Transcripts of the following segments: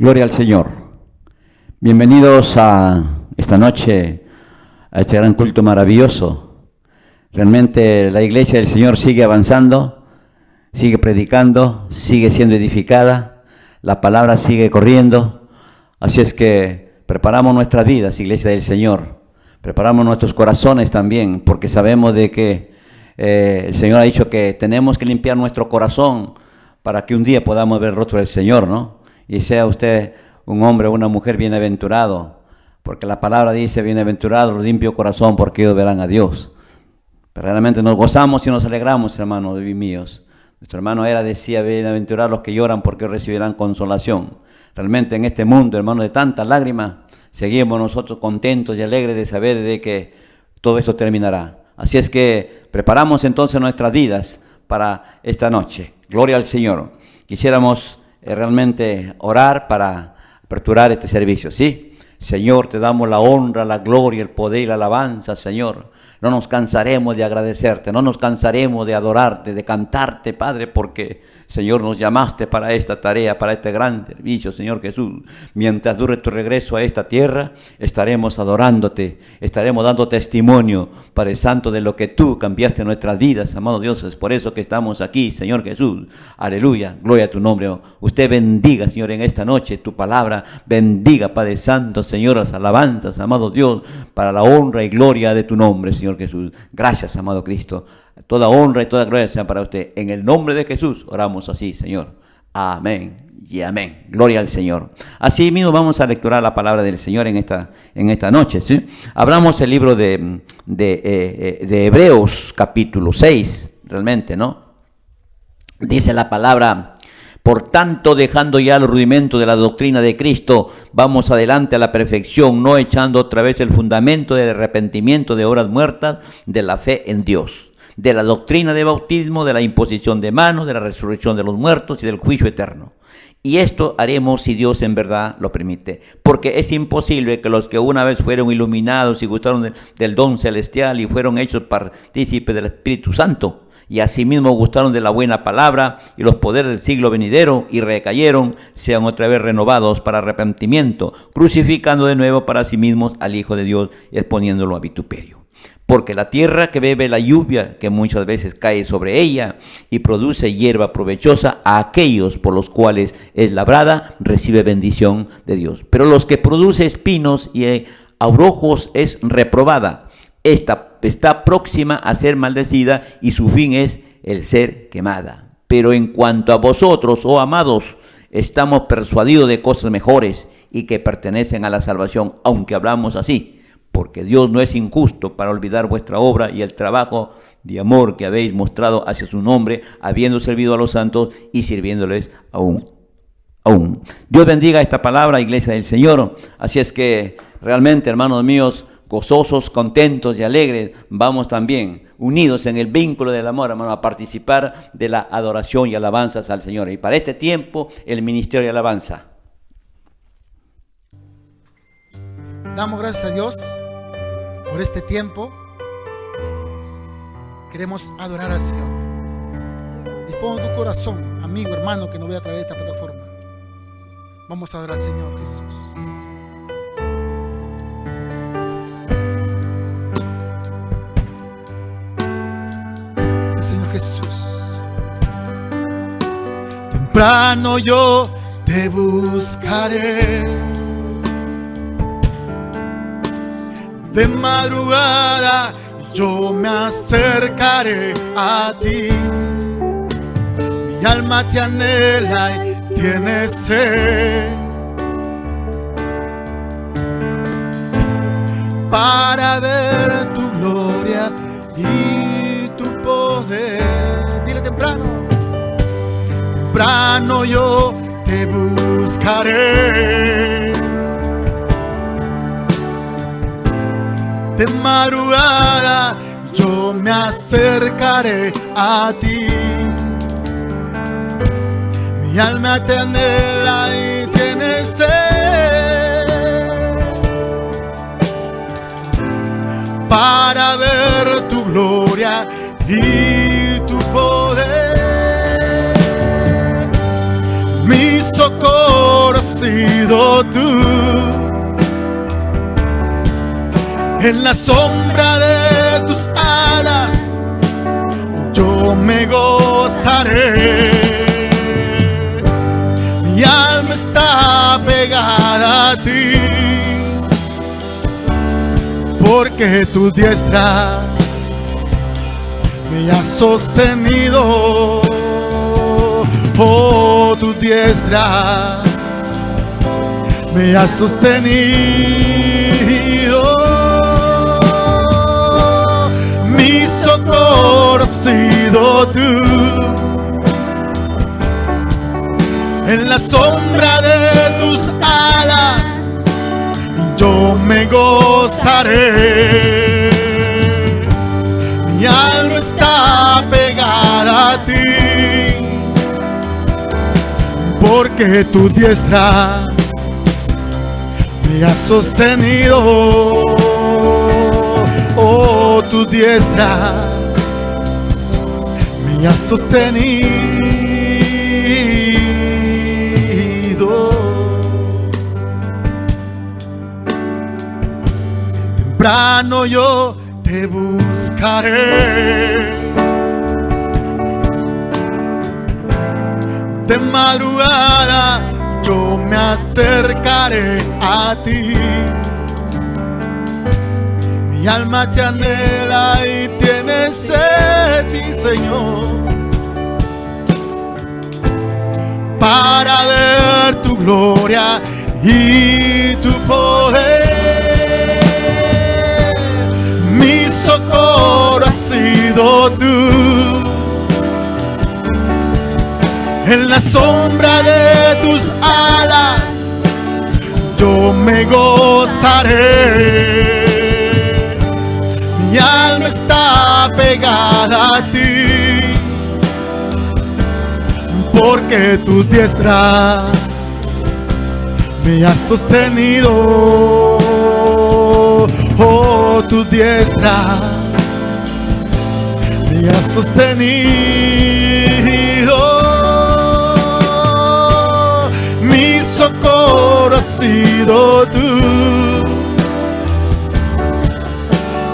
Gloria al Señor. Bienvenidos a esta noche, a este gran culto maravilloso. Realmente la iglesia del Señor sigue avanzando, sigue predicando, sigue siendo edificada, la palabra sigue corriendo. Así es que preparamos nuestras vidas, iglesia del Señor. Preparamos nuestros corazones también, porque sabemos de que el Señor ha dicho que tenemos que limpiar nuestro corazón para que un día podamos ver el rostro del Señor, ¿no? Y sea usted un hombre o una mujer bienaventurado, porque la palabra dice, bienaventurados los limpios corazón, porque ellos verán a Dios. Pero realmente nos gozamos y nos alegramos, hermanos míos. Nuestro hermano decía, bienaventurados los que lloran, porque recibirán consolación. Realmente en este mundo, hermanos, de tantas lágrimas, seguimos nosotros contentos y alegres de saber de que todo esto terminará. Así es que preparamos entonces nuestras vidas para esta noche. Gloria al Señor. Quisiéramos realmente orar para aperturar este servicio, ¿sí? Señor, te damos la honra, la gloria, el poder y la alabanza, Señor. No nos cansaremos de agradecerte, no nos cansaremos de adorarte, de cantarte, Padre, porque, Señor, nos llamaste para esta tarea, para este gran servicio, Señor Jesús. Mientras dure tu regreso a esta tierra, estaremos adorándote, estaremos dando testimonio, Padre Santo, de lo que tú cambiaste en nuestras vidas, amado Dios. Es por eso que estamos aquí, Señor Jesús. Aleluya, gloria a tu nombre. Usted bendiga, Señor, en esta noche tu palabra. Bendiga, Padre Santo, Señor, las alabanzas, amado Dios, para la honra y gloria de tu nombre, Señor Jesús. Gracias, amado Cristo. Toda honra y toda gloria sea para usted. En el nombre de Jesús oramos así, Señor. Amén y amén. Gloria al Señor. Así mismo vamos a lecturar la palabra del Señor en esta noche, ¿sí? Abramos el libro de Hebreos, capítulo 6, realmente, ¿no? Dice la palabra: por tanto, dejando ya el rudimento de la doctrina de Cristo, vamos adelante a la perfección, no echando otra vez el fundamento del arrepentimiento de obras muertas, de la fe en Dios, de la doctrina de bautismo, de la imposición de manos, de la resurrección de los muertos y del juicio eterno. Y esto haremos si Dios en verdad lo permite, porque es imposible que los que una vez fueron iluminados y gustaron del don celestial y fueron hechos partícipes del Espíritu Santo, y asimismo gustaron de la buena palabra y los poderes del siglo venidero y recayeron, sean otra vez renovados para arrepentimiento, crucificando de nuevo para sí mismos al Hijo de Dios y exponiéndolo a vituperio. Porque la tierra que bebe la lluvia que muchas veces cae sobre ella y produce hierba provechosa, a aquellos por los cuales es labrada, recibe bendición de Dios. Pero los que produce espinos y abrojos es reprobada. Esta está próxima a ser maldecida y su fin es el ser quemada. Pero en cuanto a vosotros, oh amados, estamos persuadidos de cosas mejores y que pertenecen a la salvación, aunque hablamos así, porque Dios no es injusto para olvidar vuestra obra y el trabajo de amor que habéis mostrado hacia su nombre, habiendo servido a los santos y sirviéndoles aún. Dios bendiga esta palabra, iglesia del Señor. Así es que realmente, hermanos míos, gozosos, contentos y alegres, vamos también unidos en el vínculo del amor, hermano, a participar de la adoración y alabanzas al Señor. Y para este tiempo, el ministerio de alabanza. Damos gracias a Dios por este tiempo. Queremos adorar al Señor. Dispone tu corazón, amigo, hermano, que nos ve a través de esta plataforma. Vamos a adorar al Señor Jesús. Jesús. Temprano yo te buscaré, de madrugada yo me acercaré a ti. Mi alma te anhela y tiene sed para ver tu gloria y tu poder. Dile temprano. Temprano yo te buscaré, de madrugada yo me acercaré a ti. Mi alma te anhela y tiene sed para ver tu gloria y tu poder. Mi socorro sido tú. En la sombra de tus alas yo me gozaré. Mi alma está pegada a ti, porque tu diestra me ha sostenido. Oh, tu diestra me ha sostenido. Mi socorro ha sido tú. En la sombra de tus alas yo me gozaré. Mi alma está pegada a ti, porque tu diestra me ha sostenido. Oh, tu diestra me ha sostenido. Temprano yo te buscaré, de madrugada yo me acercaré a ti. Mi alma te anhela y tiene sed, mi Señor, para ver tu gloria y tu poder. Mi socorro ha sido tú. En la sombra de tus alas yo me gozaré. Mi alma está pegada a ti, porque tu diestra me ha sostenido. Oh, tu diestra me ha sostenido. Mi socorro ha sido tú.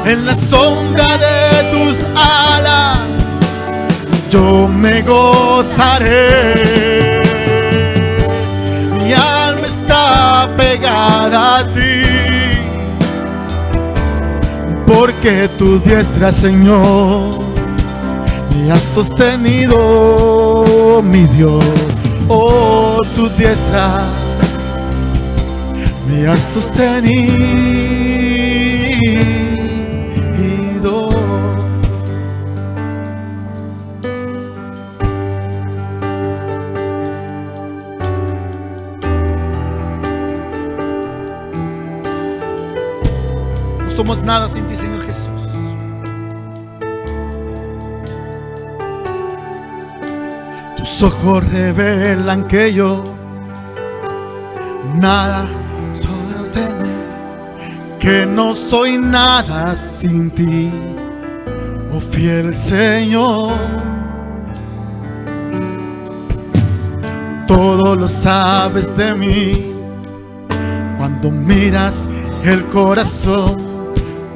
En la sombra de tus alas yo me gozaré. Mi alma está pegada a ti, porque tu diestra, Señor, me ha sostenido, mi Dios. Oh, tu diestra me ha sostenido. No somos nada sin ti, Señor Jesús. Tus ojos revelan que yo nada soy obtener, que no soy nada sin ti, oh fiel Señor. Todo lo sabes de mí, cuando miras el corazón,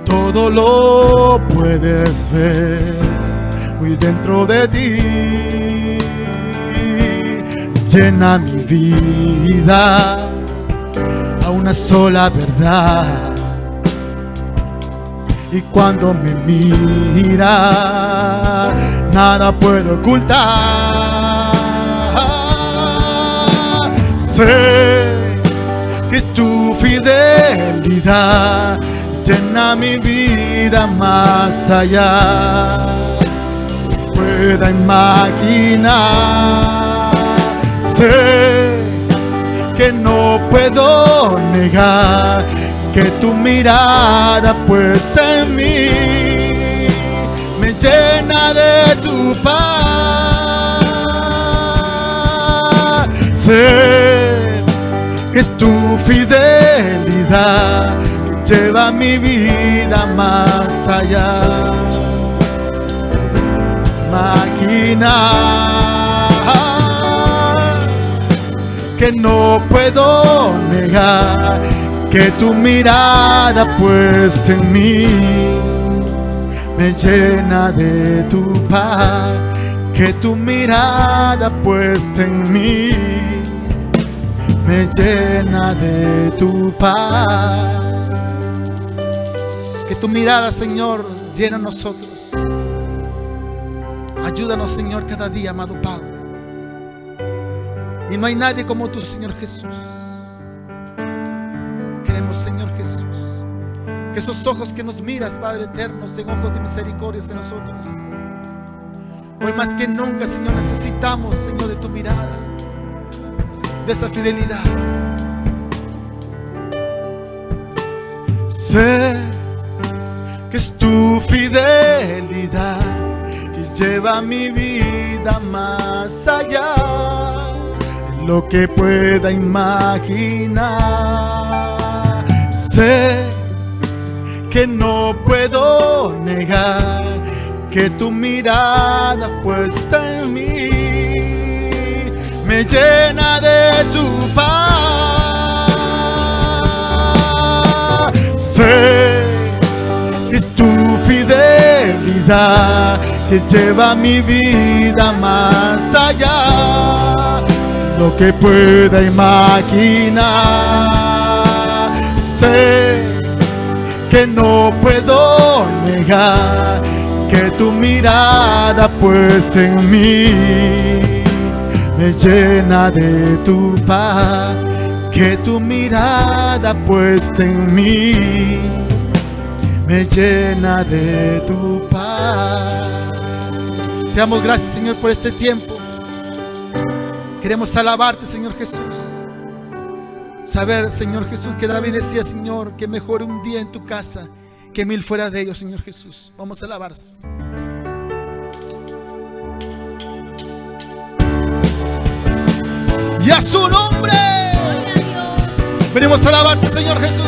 todo lo puedes ver muy dentro de ti. Llena mi vida a una sola verdad, y cuando me mira nada puedo ocultar. Sé que tu fidelidad llena mi vida más allá pueda imaginar. Sé que no puedo negar que tu mirada puesta en mí me llena de tu paz. Sé que es tu fidelidad que lleva mi vida más allá. Imaginar que no puedo negar, que tu mirada puesta en mí me llena de tu paz, que tu mirada puesta en mí me llena de tu paz. Que tu mirada, Señor, llena a nosotros. Ayúdanos, Señor, cada día, amado Padre. Y no hay nadie como tú, Señor Jesús. Queremos, Señor Jesús, que esos ojos que nos miras, Padre eterno, sean ojos de misericordia en nosotros. Hoy más que nunca, Señor, necesitamos, Señor, de tu mirada, de esa fidelidad. Sé que es tu fidelidad que lleva mi vida más allá de lo que pueda imaginar. Sé que no puedo negar que tu mirada puesta en mí me llena de tu paz. Sé que es tu fidelidad que lleva mi vida más allá de lo que pueda imaginar. Sé que no puedo negar que tu mirada puesta en mí me llena de tu paz, que tu mirada puesta en mí me llena de tu paz. Te damos gracias, Señor, por este tiempo. Queremos alabarte, Señor Jesús. Saber, Señor Jesús, que David decía, Señor, que mejor un día en tu casa que 1000 fuera de ellos, Señor Jesús. Vamos a alabarse. Y a su nombre venimos a alabarte, Señor Jesús.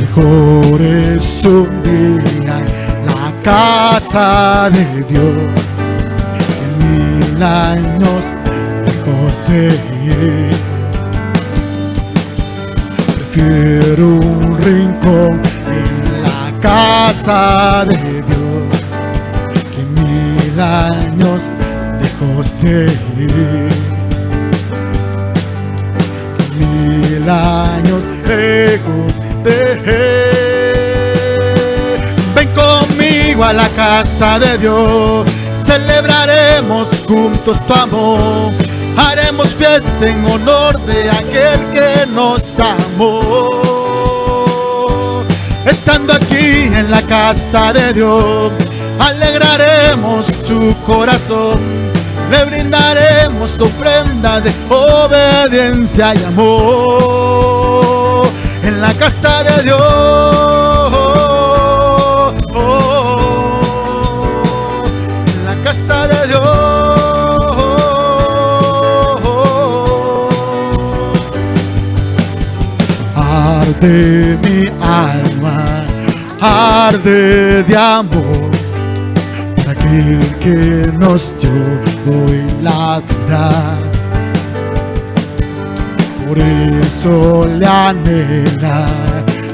Mejor es un día en la casa de Dios que 1000 años lejos de Él. Prefiero un rincón en la casa de Dios que 1000 años lejos de Él. Que 1000 años lejos de Él. Ven conmigo a la casa de Dios, celebraremos juntos tu amor, haremos fiesta en honor de aquel que nos amó. Estando aquí en la casa de Dios, alegraremos su corazón, le brindaremos ofrenda de obediencia y amor. En la casa de Dios, en la casa de Dios, arde mi alma, arde de amor por aquel que nos dio hoy la vida. Por eso le anhela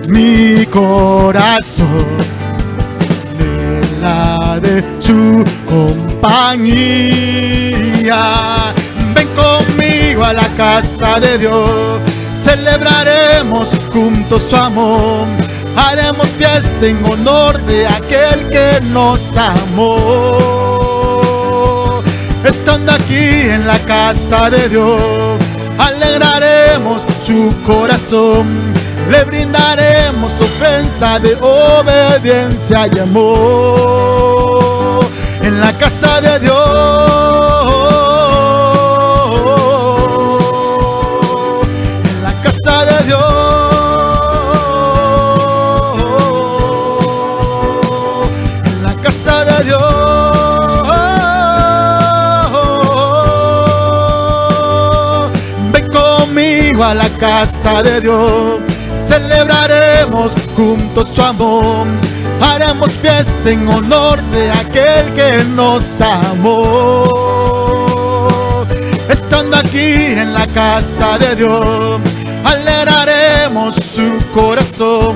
mi corazón, anhela de su compañía. Ven conmigo a la casa de Dios, celebraremos juntos su amor, haremos fiesta en honor de aquel que nos amó. Estando aquí en la casa de Dios, alegraremos su corazón, le brindaremos ofrenda de obediencia y amor. En la casa de Dios, en la casa de Dios, en la casa de Dios. A la casa de Dios, celebraremos juntos su amor, haremos fiesta en honor de aquel que nos amó. Estando aquí en la casa de Dios, alegraremos su corazón,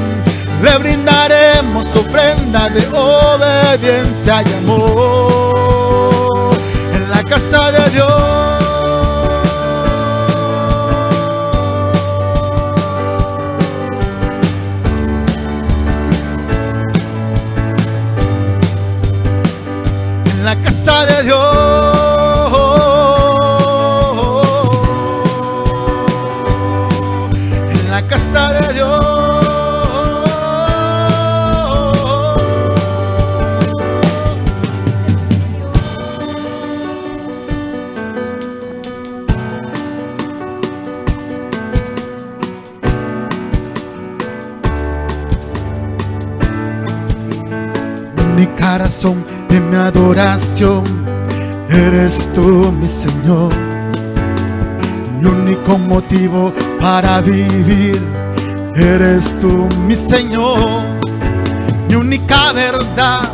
le brindaremos ofrenda de obediencia y amor. En la casa de Dios, en la casa de Dios, en la casa de Dios. Única razón de mi adoración eres tú, mi Señor. Mi único motivo para vivir eres tú, mi Señor. Mi única verdad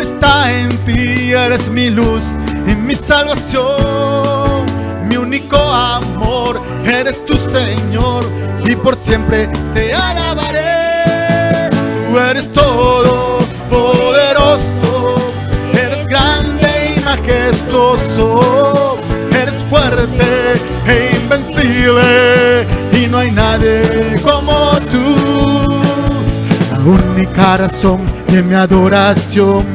está en ti, eres mi luz y mi salvación. Mi único amor eres tú, Señor, y por siempre te alabaré. Tú eres todo poderoso, eres grande y majestuoso, eres fuerte e invencible, y no hay nadie como tú. La única razón de mi adoración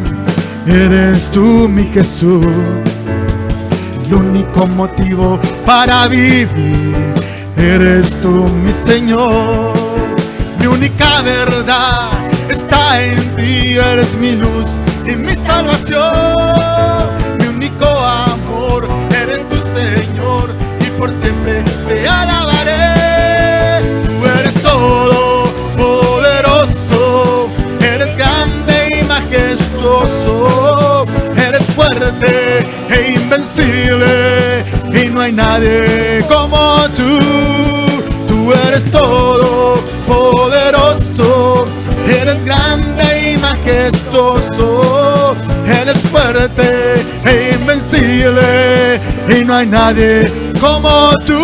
eres tú, mi Jesús. El único motivo para vivir eres tú, mi Señor. Mi única verdad está en ti, eres mi luz y mi salvación. Mi único amor eres tu Señor, y por siempre te alabaré. Tú eres todo poderoso, eres grande y majestuoso, eres fuerte e invencible, y no hay nadie como tú. Tú eres todo poderoso, eres grande y majestuoso, eres fuerte e invencible, y no hay nadie como tú.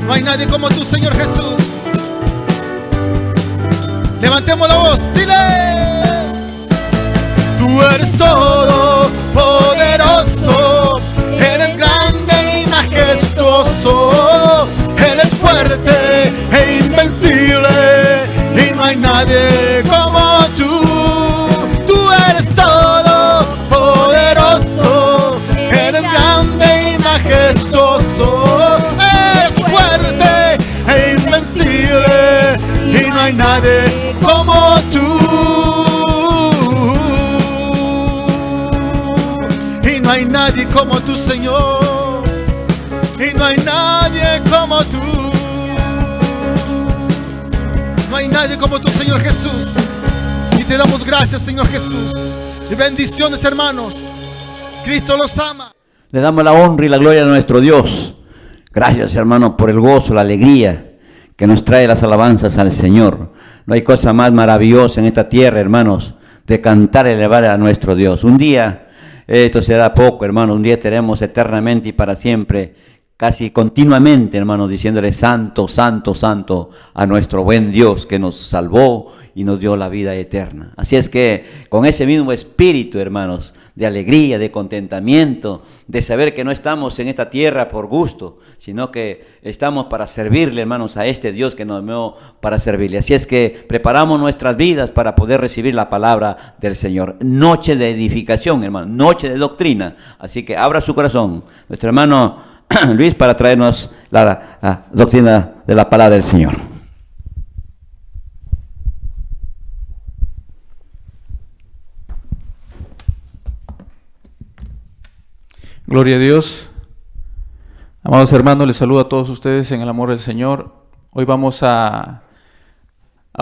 No hay nadie como tú, Señor Jesús. Levantemos la voz, dile. Tú eres todo poderoso, eres grande y majestuoso, eres fuerte e invencible, y no hay nadie como tú. Tú eres todo poderoso, eres grande y majestuoso, eres fuerte e invencible, y no hay nadie como tú. Y no hay nadie como tú, Señor, y no hay nadie como tú. No hay nadie como tú, Señor Jesús. Y te damos gracias, Señor Jesús. Y bendiciones, hermanos. Cristo los ama. Le damos la honra y la gloria a nuestro Dios. Gracias, hermano, por el gozo, la alegría que nos trae las alabanzas al Señor. No hay cosa más maravillosa en esta tierra, hermanos, de cantar y elevar a nuestro Dios. Un día, esto será poco, hermano, un día estaremos eternamente y para siempre, casi continuamente, hermanos, diciéndole santo, santo, santo a nuestro buen Dios que nos salvó y nos dio la vida eterna. Así es que con ese mismo espíritu, hermanos, de alegría, de contentamiento, de saber que no estamos en esta tierra por gusto, sino que estamos para servirle, hermanos, a este Dios que nos dio para servirle. Así es que preparamos nuestras vidas para poder recibir la palabra del Señor. Noche de edificación, hermano, noche de doctrina. Así que abra su corazón, nuestro hermano Luis, para traernos la doctrina de la palabra del Señor. Gloria a Dios. Amados hermanos, les saludo a todos ustedes en el amor del Señor. Hoy vamos a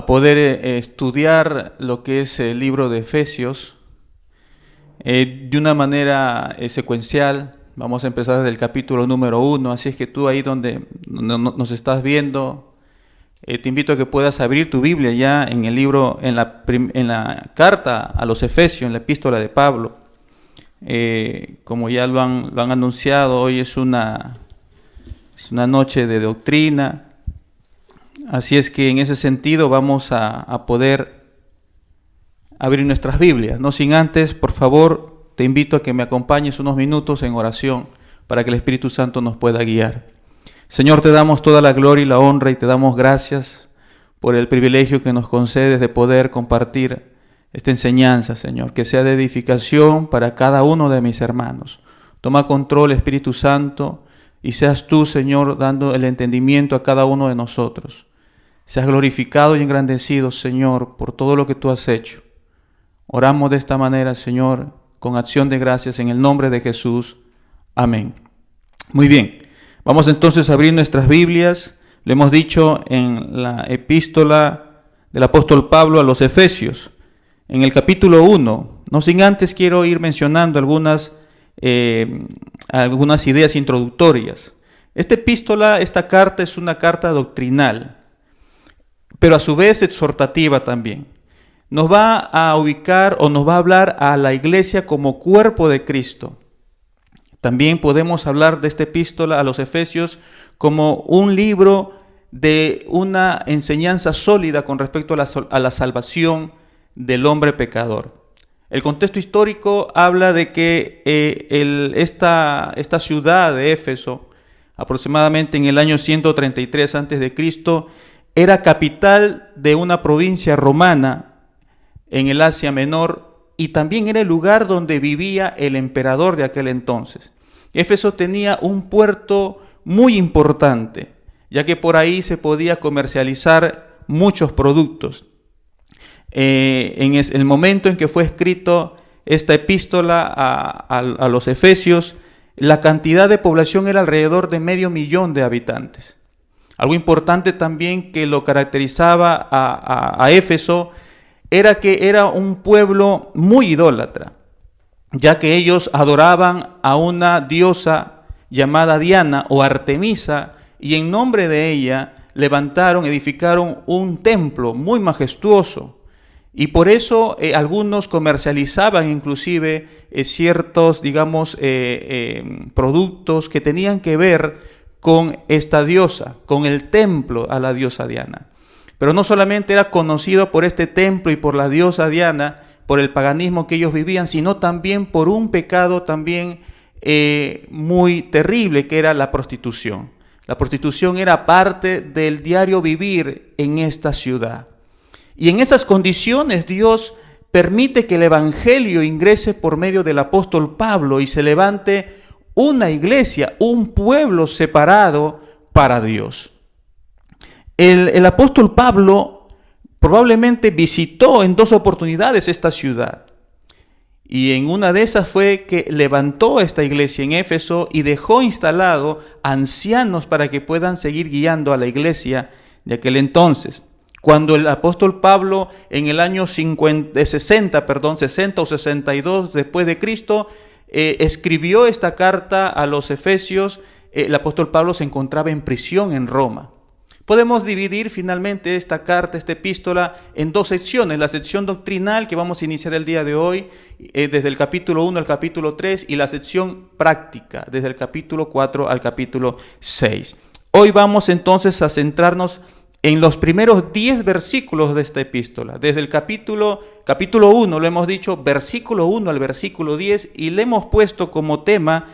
poder estudiar lo que es el libro de Efesios de una manera secuencial, Vamos a empezar desde el capítulo número 1, así es que tú ahí donde nos estás viendo, te invito a que puedas abrir tu Biblia ya en el libro, en la carta a los Efesios, en la epístola de Pablo. Como ya lo han anunciado, hoy es una noche de doctrina, así es que en ese sentido vamos a poder abrir nuestras Biblias. No sin antes, por favor, te invito a que me acompañes unos minutos en oración para que el Espíritu Santo nos pueda guiar. Señor, te damos toda la gloria y la honra y te damos gracias por el privilegio que nos concedes de poder compartir esta enseñanza, Señor, que sea de edificación para cada uno de mis hermanos. Toma control, Espíritu Santo, y seas tú, Señor, dando el entendimiento a cada uno de nosotros. Seas glorificado y engrandecido, Señor, por todo lo que tú has hecho. Oramos de esta manera, Señor, con acción de gracias en el nombre de Jesús. Amén. Muy bien, vamos entonces a abrir nuestras Biblias. Lo hemos dicho en la epístola del apóstol Pablo a los Efesios, en el capítulo 1. No sin antes quiero ir mencionando algunas ideas introductorias. Esta carta es una carta doctrinal, pero a su vez exhortativa también. Nos va a ubicar o nos va a hablar a la iglesia como cuerpo de Cristo. También podemos hablar de esta epístola a los Efesios como un libro de una enseñanza sólida con respecto a la salvación del hombre pecador. El contexto histórico habla de que esta ciudad de Éfeso, aproximadamente en el año 133 a.C., era capital de una provincia romana en el Asia Menor, y también era el lugar donde vivía el emperador de aquel entonces. Éfeso tenía un puerto muy importante, ya que por ahí se podía comercializar muchos productos. En el momento en que fue escrito esta epístola a los Efesios, la cantidad de población era alrededor de 500,000 de habitantes. Algo importante también que lo caracterizaba a Éfeso era que era un pueblo muy idólatra, ya que ellos adoraban a una diosa llamada Diana o Artemisa, y en nombre de ella edificaron un templo muy majestuoso. Y por eso algunos comercializaban inclusive ciertos, productos que tenían que ver con esta diosa, con el templo a la diosa Diana. Pero no solamente era conocido por este templo y por la diosa Diana, por el paganismo que ellos vivían, sino también por un pecado también muy terrible, que era la prostitución. La prostitución era parte del diario vivir en esta ciudad. Y en esas condiciones Dios permite que el evangelio ingrese por medio del apóstol Pablo y se levante una iglesia, un pueblo separado para Dios. El apóstol Pablo probablemente visitó en 2 oportunidades esta ciudad. Y en una de esas fue que levantó esta iglesia en Éfeso y dejó instalado ancianos para que puedan seguir guiando a la iglesia de aquel entonces. Cuando el apóstol Pablo en el año 60 o 62 después de Cristo escribió esta carta a los Efesios, el apóstol Pablo se encontraba en prisión en Roma. Podemos dividir finalmente esta carta, esta epístola, en 2 secciones. La sección doctrinal que vamos a iniciar el día de hoy, desde el capítulo 1 al capítulo 3, y la sección práctica, desde el capítulo 4 al capítulo 6. Hoy vamos entonces a centrarnos en los primeros 10 versículos de esta epístola. Desde el capítulo 1, lo hemos dicho, versículo 1 al versículo 10, y le hemos puesto como tema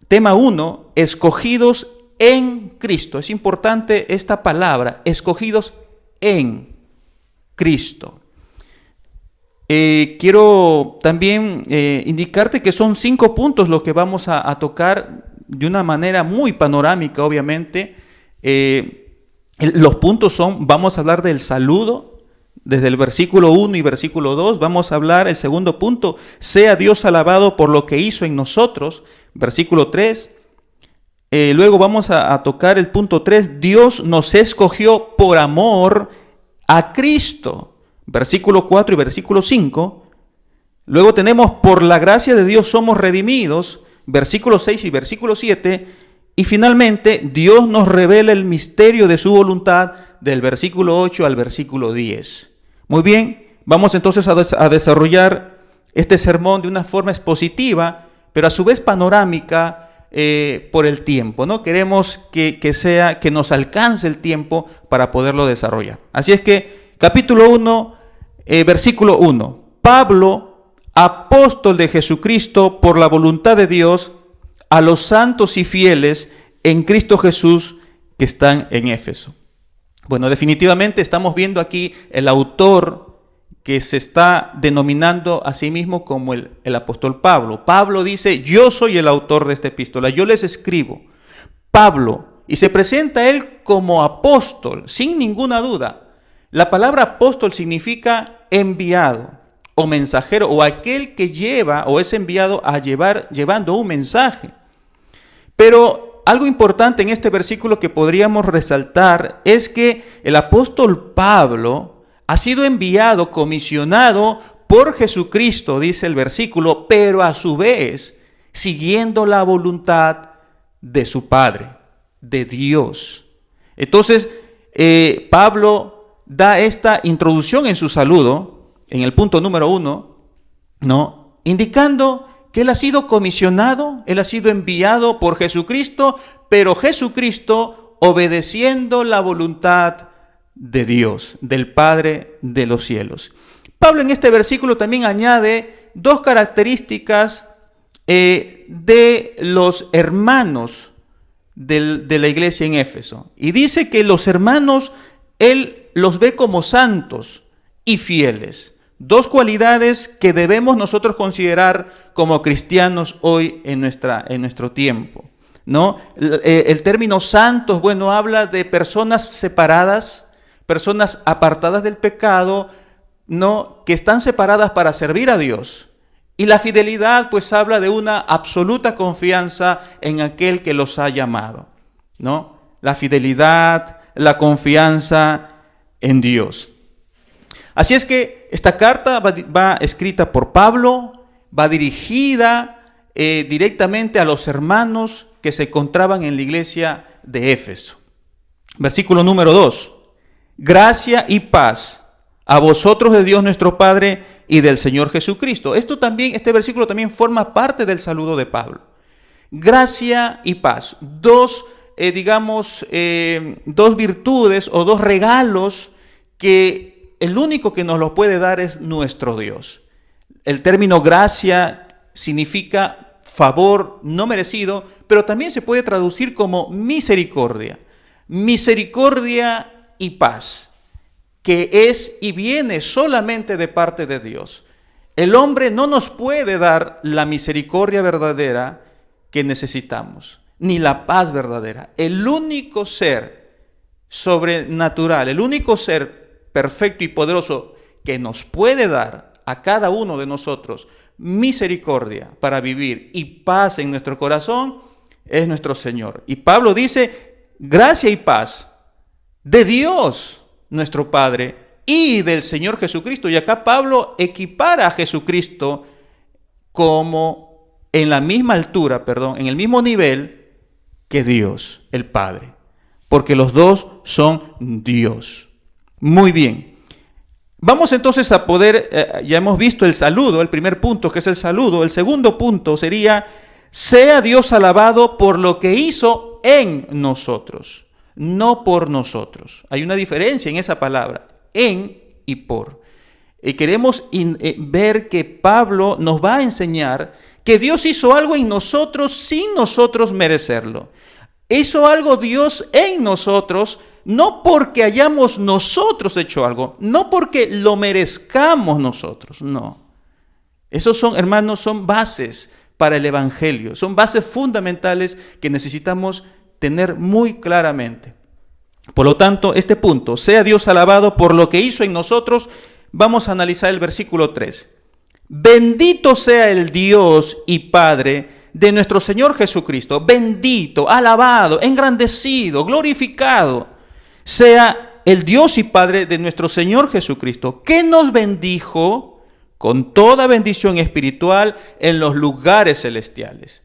1, escogidos en Cristo. Es importante esta palabra, escogidos en Cristo. Quiero también indicarte que son 5 puntos los que vamos a tocar de una manera muy panorámica, obviamente. Los puntos son, vamos a hablar del saludo, desde el versículo 1 y versículo 2, vamos a hablar, el segundo punto, sea Dios alabado por lo que hizo en nosotros, versículo 3. Luego vamos a tocar el punto 3, Dios nos escogió por amor a Cristo, versículo 4 y versículo 5. Luego tenemos, por la gracia de Dios somos redimidos, versículo 6 y versículo 7, y finalmente Dios nos revela el misterio de su voluntad del versículo 8 al versículo 10. Muy bien, vamos entonces a desarrollar este sermón de una forma expositiva, pero a su vez panorámica por el tiempo, ¿no? Queremos que nos alcance el tiempo para poderlo desarrollar. Así es que, capítulo 1, versículo 1. Pablo, apóstol de Jesucristo por la voluntad de Dios, a los santos y fieles en Cristo Jesús que están en Éfeso. Bueno, definitivamente estamos viendo aquí el autor que se está denominando a sí mismo como el apóstol Pablo. Pablo dice, yo soy el autor de esta epístola, yo les escribo. Pablo, y se presenta él como apóstol, sin ninguna duda. La palabra apóstol significa enviado o mensajero, o aquel que lleva o es enviado a llevando un mensaje. Pero algo importante en este versículo que podríamos resaltar es que el apóstol Pablo ha sido enviado, comisionado por Jesucristo, dice el versículo, pero a su vez siguiendo la voluntad de su Padre, de Dios. Entonces, Pablo da esta introducción en su saludo, en el punto número 1, ¿no? Indicando que él ha sido comisionado, él ha sido enviado por Jesucristo, pero Jesucristo obedeciendo la voluntad de Dios, del Padre de los cielos. Pablo en este versículo también añade dos características de los hermanos de la iglesia en Éfeso. Y dice que los hermanos, él los ve como santos y fieles. Dos cualidades que debemos nosotros considerar como cristianos hoy en nuestro tiempo, ¿no? El término santos, bueno, habla de personas separadas, personas apartadas del pecado, ¿no? Que están separadas para servir a Dios. Y la fidelidad, pues, habla de una absoluta confianza en aquel que los ha llamado, ¿no? La fidelidad, la confianza en Dios. Así es que esta carta va escrita por Pablo, va dirigida directamente a los hermanos que se encontraban en la iglesia de Éfeso. Versículo número 2. Gracia y paz a vosotros de Dios nuestro Padre y del Señor Jesucristo. Este versículo también forma parte del saludo de Pablo. Gracia y paz. Dos virtudes o dos regalos que el único que nos lo puede dar es nuestro Dios. El término gracia significa favor no merecido, pero también se puede traducir como misericordia. Misericordia y paz, que es y viene solamente de parte de Dios. El hombre no nos puede dar la misericordia verdadera que necesitamos, ni la paz verdadera. El único ser sobrenatural, el único ser perfecto y poderoso que nos puede dar a cada uno de nosotros misericordia para vivir y paz en nuestro corazón es nuestro Señor. Y Pablo dice, gracia y paz de Dios nuestro Padre y del Señor Jesucristo. Y acá Pablo equipara a Jesucristo como en la misma altura, en el mismo nivel que Dios, el Padre. Porque los dos son Dios. Muy bien. Vamos entonces a poder, ya hemos visto el saludo, el primer punto que es el saludo. El segundo punto sería, sea Dios alabado por lo que hizo en nosotros, no por nosotros. Hay una diferencia en esa palabra, en y por. Y queremos ver que Pablo nos va a enseñar que Dios hizo algo en nosotros sin nosotros merecerlo. Hizo algo Dios en nosotros, no porque hayamos nosotros hecho algo, no porque lo merezcamos nosotros, no. Esos son, hermanos, son bases para el Evangelio, son bases fundamentales que necesitamos tener muy claramente. Por lo tanto, este punto, sea Dios alabado por lo que hizo en nosotros, vamos a analizar el versículo 3. Bendito sea el Dios y Padre de nuestro Señor Jesucristo, bendito, alabado, engrandecido, glorificado sea el Dios y Padre de nuestro Señor Jesucristo, que nos bendijo con toda bendición espiritual en los lugares celestiales.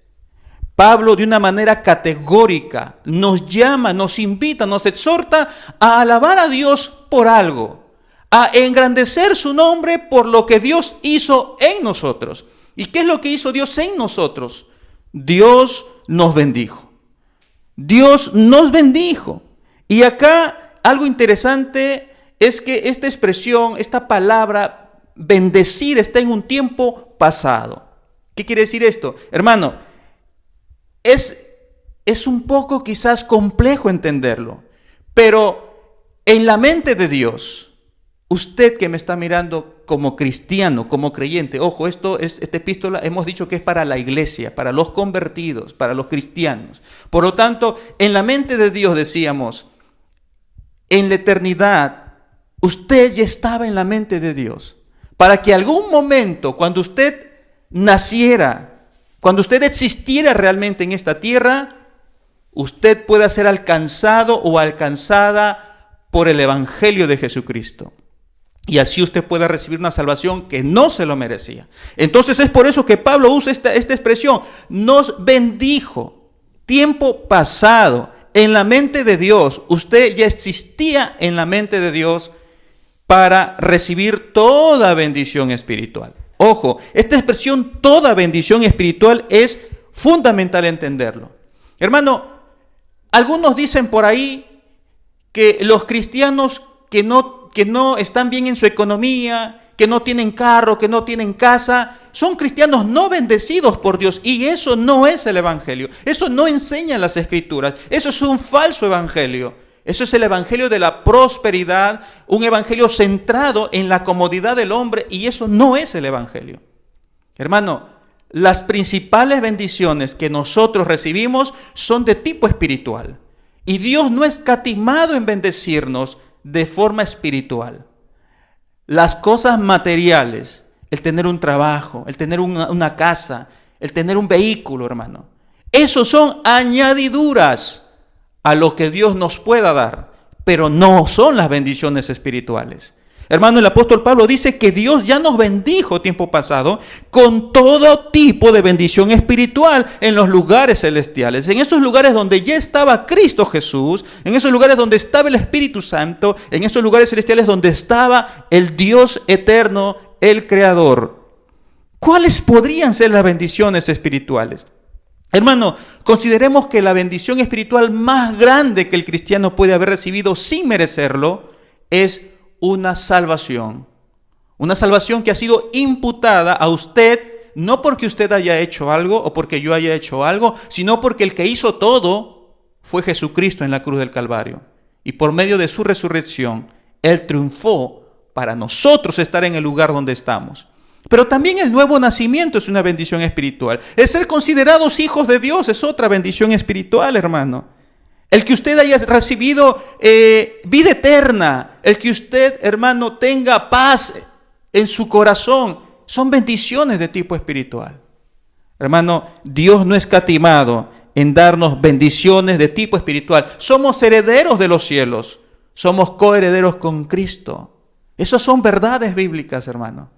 Pablo de una manera categórica nos llama, nos invita, nos exhorta a alabar a Dios por algo, a engrandecer su nombre por lo que Dios hizo en nosotros. ¿Y qué es lo que hizo Dios en nosotros? Dios nos bendijo. Dios nos bendijo. Y acá algo interesante es que esta expresión, esta palabra, bendecir, está en un tiempo pasado. ¿Qué quiere decir esto? Hermano, es un poco quizás complejo entenderlo, pero en la mente de Dios, usted que me está mirando como cristiano, como creyente, ojo, esta epístola hemos dicho que es para la iglesia, para los convertidos, para los cristianos. Por lo tanto, en la mente de Dios decíamos, en la eternidad, usted ya estaba en la mente de Dios, para que algún momento, cuando usted naciera, cuando usted existiera realmente en esta tierra, usted pueda ser alcanzado o alcanzada por el Evangelio de Jesucristo. Y así usted pueda recibir una salvación que no se lo merecía. Entonces es por eso que Pablo usa esta expresión. Nos bendijo. Tiempo pasado. En la mente de Dios. Usted ya existía en la mente de Dios para recibir toda bendición espiritual. Ojo, esta expresión toda bendición espiritual es fundamental entenderlo. Hermano, algunos dicen por ahí que los cristianos que no están bien en su economía, que no tienen carro, que no tienen casa, son cristianos no bendecidos por Dios. Y eso no es el evangelio. Eso no enseña las escrituras. Eso es un falso evangelio. Eso es el evangelio de la prosperidad, un evangelio centrado en la comodidad del hombre, y eso no es el evangelio. Hermano, las principales bendiciones que nosotros recibimos son de tipo espiritual. Y Dios no ha escatimado en bendecirnos de forma espiritual. Las cosas materiales, el tener un trabajo, el tener una casa, el tener un vehículo, hermano, esos son añadiduras a lo que Dios nos pueda dar, pero no son las bendiciones espirituales. Hermano, el apóstol Pablo dice que Dios ya nos bendijo tiempo pasado con todo tipo de bendición espiritual en los lugares celestiales, en esos lugares donde ya estaba Cristo Jesús, en esos lugares donde estaba el Espíritu Santo, en esos lugares celestiales donde estaba el Dios eterno, el Creador. ¿Cuáles podrían ser las bendiciones espirituales? Hermano, consideremos que la bendición espiritual más grande que el cristiano puede haber recibido sin merecerlo es una salvación. Una salvación que ha sido imputada a usted, no porque usted haya hecho algo o porque yo haya hecho algo, sino porque el que hizo todo fue Jesucristo en la cruz del Calvario. Y por medio de su resurrección, Él triunfó para nosotros estar en el lugar donde estamos. Pero también el nuevo nacimiento es una bendición espiritual. El ser considerados hijos de Dios es otra bendición espiritual, hermano. El que usted haya recibido vida eterna, el que usted, hermano, tenga paz en su corazón, son bendiciones de tipo espiritual. Hermano, Dios no es escatimado en darnos bendiciones de tipo espiritual. Somos herederos de los cielos, somos coherederos con Cristo. Esas son verdades bíblicas, hermano.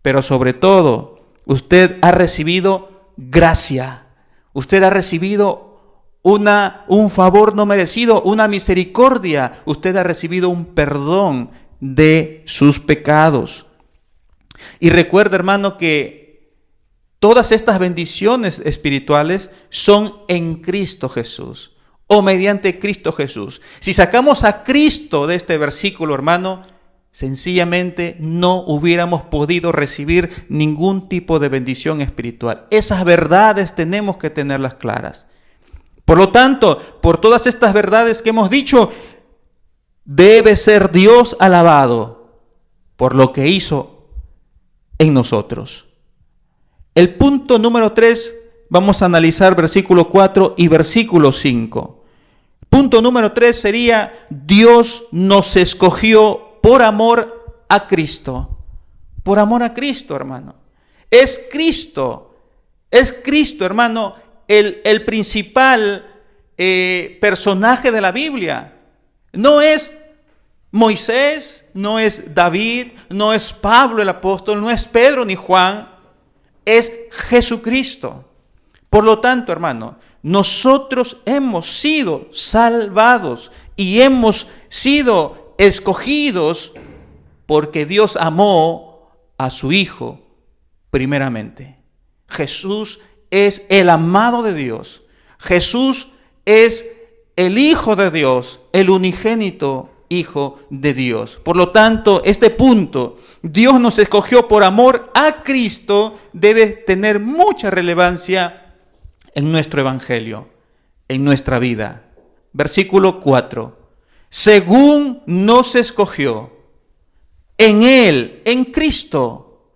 Pero sobre todo, usted ha recibido gracia. Usted ha recibido un favor no merecido, una misericordia. Usted ha recibido un perdón de sus pecados. Y recuerda, hermano, que todas estas bendiciones espirituales son en Cristo Jesús o mediante Cristo Jesús. Si sacamos a Cristo de este versículo, hermano, sencillamente no hubiéramos podido recibir ningún tipo de bendición espiritual. Esas verdades tenemos que tenerlas claras. Por lo tanto, por todas estas verdades que hemos dicho, debe ser Dios alabado por lo que hizo en nosotros. El punto número 3, vamos a analizar versículo 4 y versículo 5. Punto número 3 sería: Dios nos escogió por amor a Cristo. Por amor a Cristo, hermano. Es Cristo, hermano, el principal personaje de la Biblia. No es Moisés, no es David, no es Pablo el apóstol, no es Pedro ni Juan. Es Jesucristo. Por lo tanto, hermano, nosotros hemos sido salvados y hemos sido escogidos porque Dios amó a su Hijo primeramente. Jesús es el amado de Dios. Jesús es el Hijo de Dios, el unigénito Hijo de Dios. Por lo tanto, este punto, Dios nos escogió por amor a Cristo, debe tener mucha relevancia en nuestro evangelio, en nuestra vida. Versículo 4. Según nos escogió en Él, en Cristo,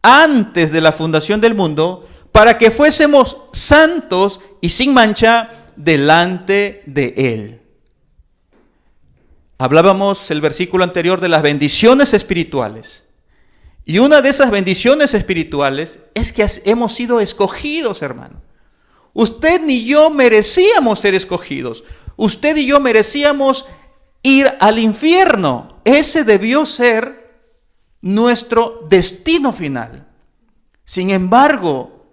antes de la fundación del mundo, para que fuésemos santos y sin mancha delante de Él. Hablábamos el versículo anterior de las bendiciones espirituales. Y una de esas bendiciones espirituales es que hemos sido escogidos, hermano. Usted ni yo merecíamos ser escogidos. Usted y yo merecíamos ir al infierno. Ese debió ser nuestro destino final. Sin embargo,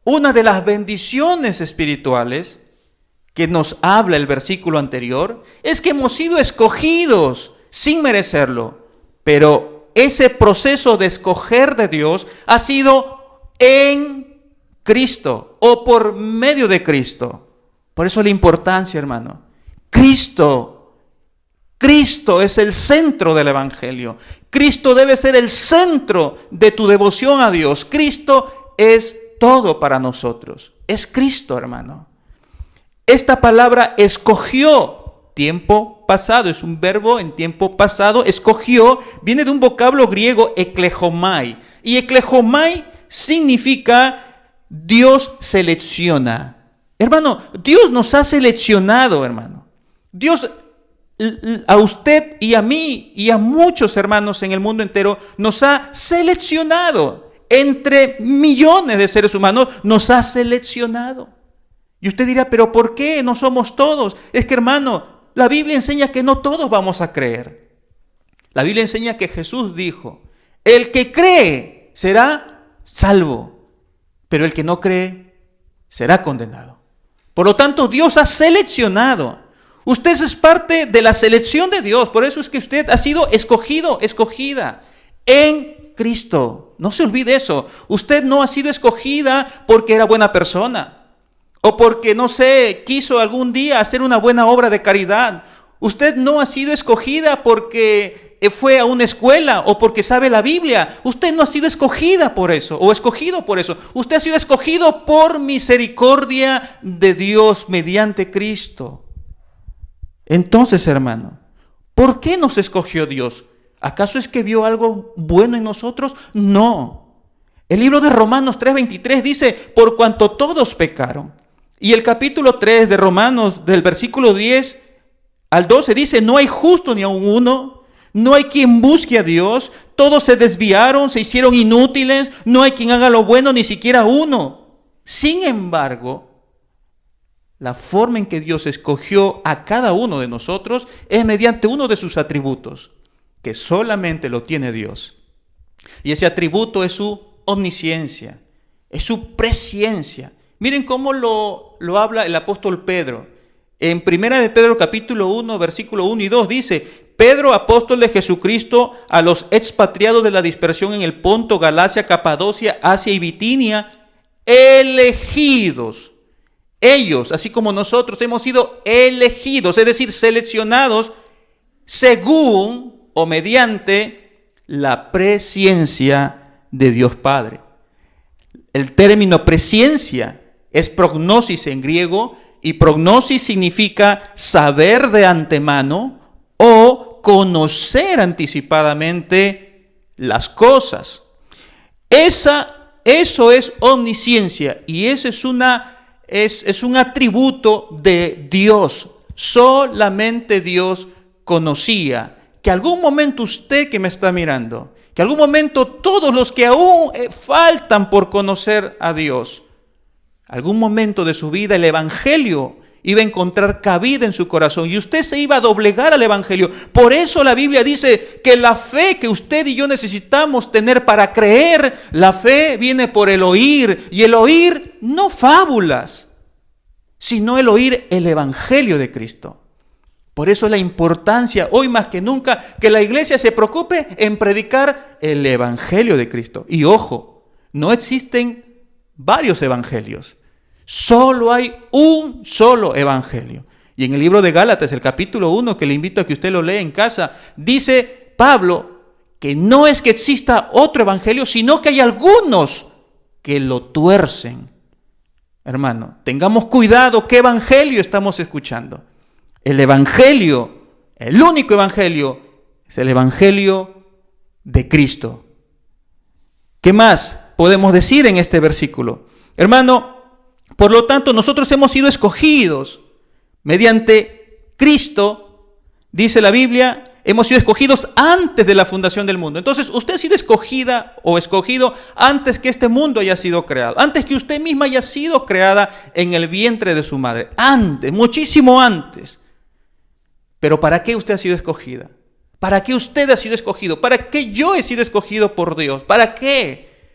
una de las bendiciones espirituales que nos habla el versículo anterior es que hemos sido escogidos sin merecerlo. Pero ese proceso de escoger de Dios ha sido en Cristo o por medio de Cristo. Por eso la importancia, hermano. Cristo es el centro del evangelio. Cristo debe ser el centro de tu devoción a Dios. Cristo es todo para nosotros. Es Cristo, hermano. Esta palabra escogió, tiempo pasado, es un verbo en tiempo pasado. Escogió, viene de un vocablo griego, eklejomai. Y eklejomai significa Dios selecciona. Hermano, Dios nos ha seleccionado, hermano. Dios, a usted y a mí y a muchos hermanos en el mundo entero, nos ha seleccionado. Entre millones de seres humanos, nos ha seleccionado. Y usted dirá, ¿pero por qué no somos todos? Es que, hermano, la Biblia enseña que no todos vamos a creer. La Biblia enseña que Jesús dijo, el que cree será salvo, pero el que no cree será condenado. Por lo tanto, Dios ha seleccionado. Usted es parte de la selección de Dios. Por eso es que usted ha sido escogido, escogida en Cristo. No se olvide eso. Usted no ha sido escogida porque era buena persona. O porque, no sé, quiso algún día hacer una buena obra de caridad. Usted no ha sido escogida porque fue a una escuela o porque sabe la Biblia. Usted no ha sido escogida por eso o escogido por eso. Usted ha sido escogido por misericordia de Dios mediante Cristo. Entonces, hermano, ¿por qué nos escogió Dios? ¿Acaso es que vio algo bueno en nosotros? No. El libro de Romanos 3:23 dice, por cuanto todos pecaron. Y el capítulo 3 de Romanos, del versículo 10 al 12, dice, no hay justo ni aun uno, no hay quien busque a Dios, todos se desviaron, se hicieron inútiles, no hay quien haga lo bueno, ni siquiera uno. Sin embargo, la forma en que Dios escogió a cada uno de nosotros es mediante uno de sus atributos, que solamente lo tiene Dios. Y ese atributo es su omnisciencia, es su presciencia. Miren cómo lo habla el apóstol Pedro. En 1 de Pedro capítulo 1, versículo 1 y 2 dice, Pedro, apóstol de Jesucristo, a los expatriados de la dispersión en el Ponto, Galacia, Capadocia, Asia y Bitinia, elegidos. Ellos, así como nosotros, hemos sido elegidos, es decir, seleccionados según o mediante la presciencia de Dios Padre. El término presciencia es prognosis en griego, y prognosis significa saber de antemano o conocer anticipadamente las cosas. Eso es omnisciencia, y ese es un atributo de Dios. Solamente Dios conocía que algún momento usted que me está mirando, que algún momento todos los que aún faltan por conocer a Dios, algún momento de su vida el evangelio iba a encontrar cabida en su corazón y usted se iba a doblegar al evangelio. Por eso la Biblia dice que la fe que usted y yo necesitamos tener para creer, la fe viene por el oír y el oír no fábulas, sino el oír el Evangelio de Cristo. Por eso es la importancia, hoy más que nunca, que la iglesia se preocupe en predicar el Evangelio de Cristo. Y ojo, no existen varios evangelios. Solo hay un solo evangelio. Y en el libro de Gálatas, el capítulo 1, que le invito a que usted lo lea en casa, dice Pablo que no es que exista otro evangelio, sino que hay algunos que lo tuercen. Hermano, tengamos cuidado qué evangelio estamos escuchando. El evangelio, el único evangelio, es el evangelio de Cristo. ¿Qué más podemos decir en este versículo? Hermano, por lo tanto, nosotros hemos sido escogidos mediante Cristo, dice la Biblia, hemos sido escogidos antes de la fundación del mundo. Entonces, usted ha sido escogida o escogido antes que este mundo haya sido creado, antes que usted misma haya sido creada en el vientre de su madre, antes, muchísimo antes. Pero ¿para qué usted ha sido escogida? ¿Para qué usted ha sido escogido? ¿Para qué yo he sido escogido por Dios? ¿Para qué?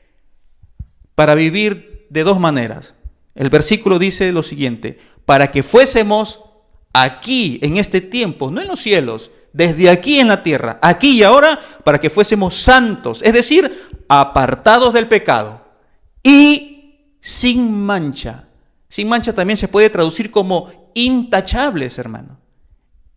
Para vivir de dos maneras. El versículo dice lo siguiente: para que fuésemos aquí, en este tiempo, no en los cielos, desde aquí en la tierra, aquí y ahora, para que fuésemos santos, es decir, apartados del pecado y sin mancha. Sin mancha también se puede traducir como intachables, hermano.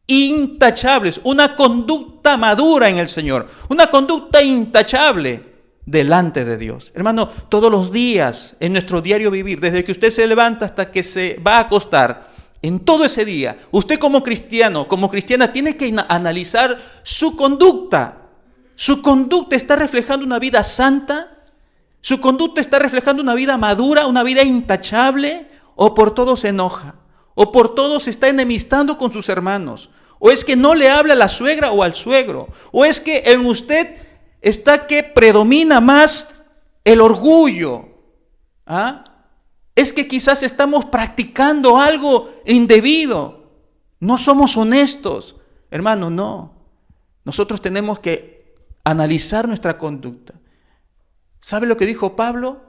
Intachables, una conducta madura en el Señor, una conducta intachable delante de Dios. Hermano, todos los días en nuestro diario vivir, desde que usted se levanta hasta que se va a acostar, en todo ese día, usted como cristiano, como cristiana, tiene que analizar su conducta. ¿Su conducta está reflejando una vida santa? ¿Su conducta está reflejando una vida madura, una vida intachable? ¿O por todo se enoja? ¿O por todo se está enemistando con sus hermanos? ¿O es que no le habla a la suegra o al suegro? ¿O es que en usted está que predomina más el orgullo? ¿Ah? Es que quizás estamos practicando algo indebido. No somos honestos. Hermano, no. Nosotros tenemos que analizar nuestra conducta. ¿Sabe lo que dijo Pablo?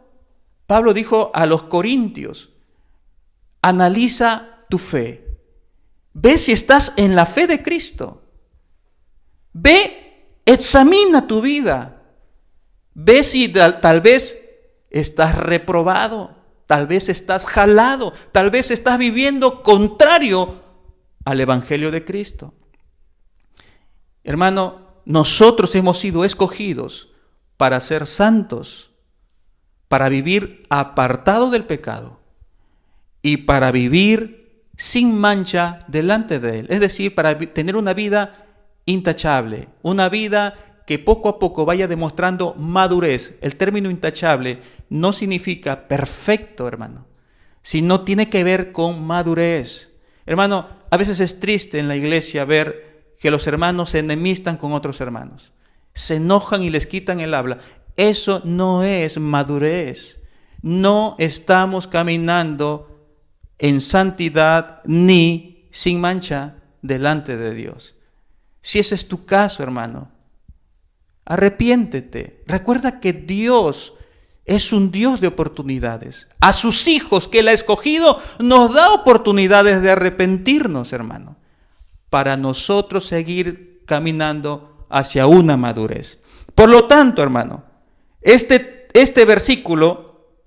Pablo dijo a los corintios: analiza tu fe. Ve si estás en la fe de Cristo. Ve, examina tu vida. Ve si tal vez estás reprobado, tal vez estás jalado, tal vez estás viviendo contrario al Evangelio de Cristo. Hermano, nosotros hemos sido escogidos para ser santos, para vivir apartado del pecado y para vivir sin mancha delante de Él. Es decir, para tener una vida intachable, una vida que poco a poco vaya demostrando madurez. El término intachable no significa perfecto, hermano, sino tiene que ver con madurez. Hermano, a veces es triste en la iglesia ver que los hermanos se enemistan con otros hermanos, se enojan y les quitan el habla. Eso no es madurez. No estamos caminando en santidad ni sin mancha delante de Dios. Si ese es tu caso, hermano, arrepiéntete. Recuerda que Dios es un Dios de oportunidades. A sus hijos que Él ha escogido nos da oportunidades de arrepentirnos, hermano, para nosotros seguir caminando hacia una madurez. Por lo tanto, hermano, este versículo,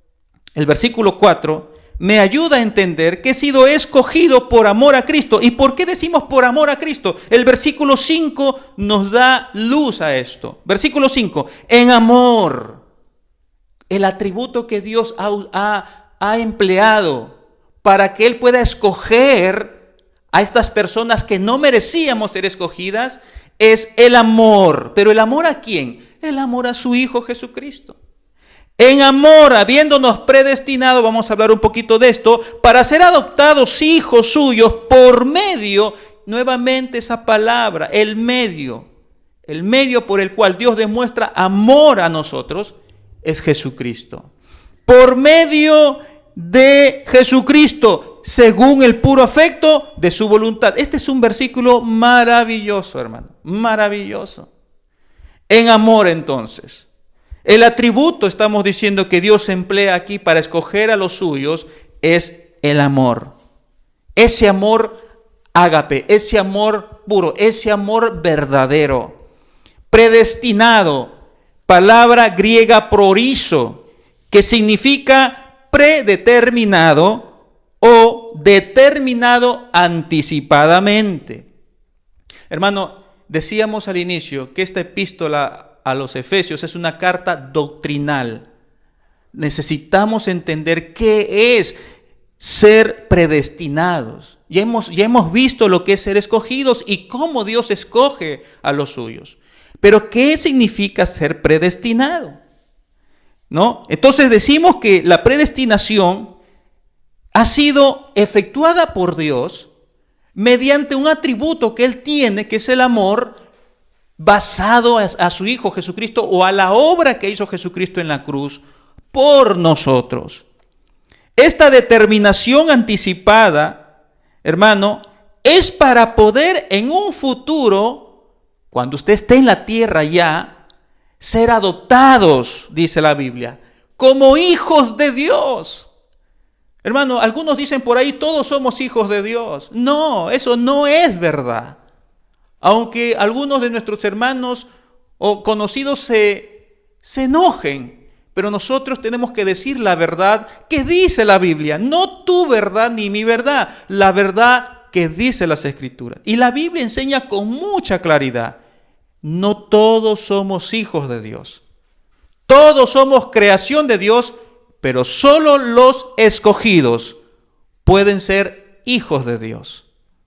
el versículo 4, me ayuda a entender que he sido escogido por amor a Cristo. ¿Y por qué decimos por amor a Cristo? El versículo 5 nos da luz a esto. Versículo 5, en amor. El atributo que Dios ha empleado para que Él pueda escoger a estas personas que no merecíamos ser escogidas es el amor. ¿Pero el amor a quién? El amor a su Hijo Jesucristo. En amor, habiéndonos predestinado, vamos a hablar un poquito de esto, para ser adoptados hijos suyos por medio, nuevamente esa palabra, el medio por el cual Dios demuestra amor a nosotros es Jesucristo. Por medio de Jesucristo, según el puro afecto de su voluntad. Este es un versículo maravilloso, hermano, maravilloso. En amor, entonces. El atributo, estamos diciendo, que Dios emplea aquí para escoger a los suyos es el amor. Ese amor ágape, ese amor puro, ese amor verdadero. Predestinado, palabra griega prorizo, que significa predeterminado o determinado anticipadamente. Hermano, decíamos al inicio que esta epístola a los Efesios es una carta doctrinal. Necesitamos entender qué es ser predestinados. Ya hemos visto lo que es ser escogidos y cómo Dios escoge a los suyos. Pero ¿qué significa ser predestinado? ¿No? Entonces decimos que la predestinación ha sido efectuada por Dios mediante un atributo que Él tiene, que es el amor, basado a su Hijo Jesucristo o a la obra que hizo Jesucristo en la cruz por nosotros. Esta determinación anticipada, hermano, es para poder en un futuro, cuando usted esté en la tierra ya, ser adoptados, dice la Biblia, como hijos de Dios. Hermano, algunos dicen por ahí, todos somos hijos de Dios. No, eso no es verdad. Aunque algunos de nuestros hermanos o conocidos se enojen, pero nosotros tenemos que decir la verdad que dice la Biblia. No tu verdad ni mi verdad, la verdad que dice las Escrituras. Y la Biblia enseña con mucha claridad, no todos somos hijos de Dios. Todos somos creación de Dios, pero solo los escogidos pueden ser hijos de Dios.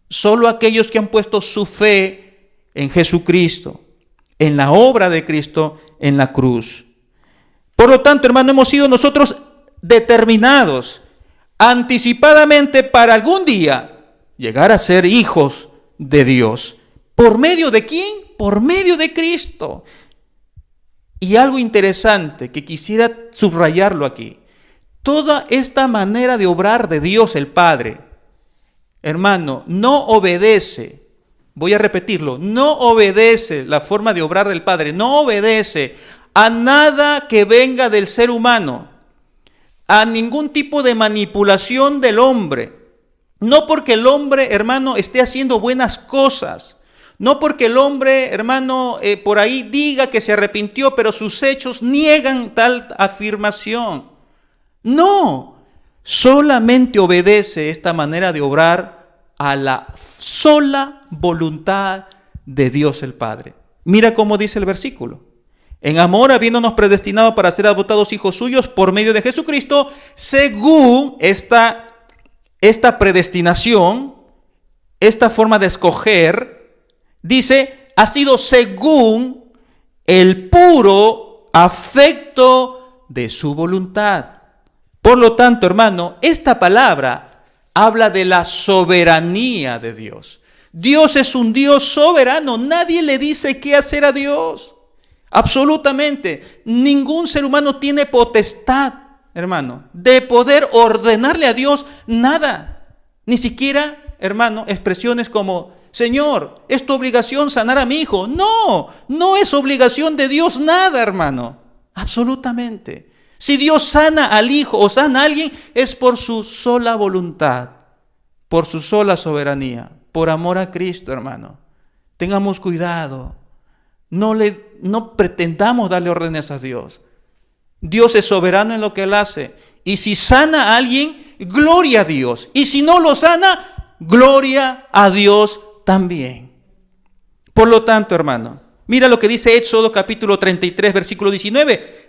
Solo aquellos que han puesto su fe en Jesucristo, en la obra de Cristo en la cruz. Por lo tanto, hermano, hemos sido nosotros determinados anticipadamente para algún día llegar a ser hijos de Dios. ¿Por medio de quién? Por medio de Cristo. Y algo interesante que quisiera subrayarlo aquí. Toda esta manera de obrar de Dios el Padre, hermano, no obedece, voy a repetirlo, no obedece la forma de obrar del Padre, no obedece a nada que venga del ser humano, a ningún tipo de manipulación del hombre. No porque el hombre, hermano, esté haciendo buenas cosas, no porque el hombre, hermano, por ahí diga que se arrepintió, pero sus hechos niegan tal afirmación. No, solamente obedece esta manera de obrar a la sola voluntad de Dios el Padre. Mira cómo dice el versículo. En amor, habiéndonos predestinado para ser adoptados hijos suyos por medio de Jesucristo, según esta predestinación, esta forma de escoger, dice, ha sido según el puro afecto de su voluntad. Por lo tanto, hermano, esta palabra habla de la soberanía de Dios. Dios es un Dios soberano. Nadie le dice qué hacer a Dios. Absolutamente. Ningún ser humano tiene potestad, hermano, de poder ordenarle a Dios nada. Ni siquiera, hermano, expresiones como, Señor, ¿es tu obligación sanar a mi hijo? No, no es obligación de Dios nada, hermano. Absolutamente. Si Dios sana al hijo o sana a alguien, es por su sola voluntad, por su sola soberanía, por amor a Cristo, hermano. Tengamos cuidado. No pretendamos darle órdenes a Dios. Dios es soberano en lo que Él hace. Y si sana a alguien, gloria a Dios. Y si no lo sana, gloria a Dios también. Por lo tanto, hermano, mira lo que dice Éxodo capítulo 33, versículo 19.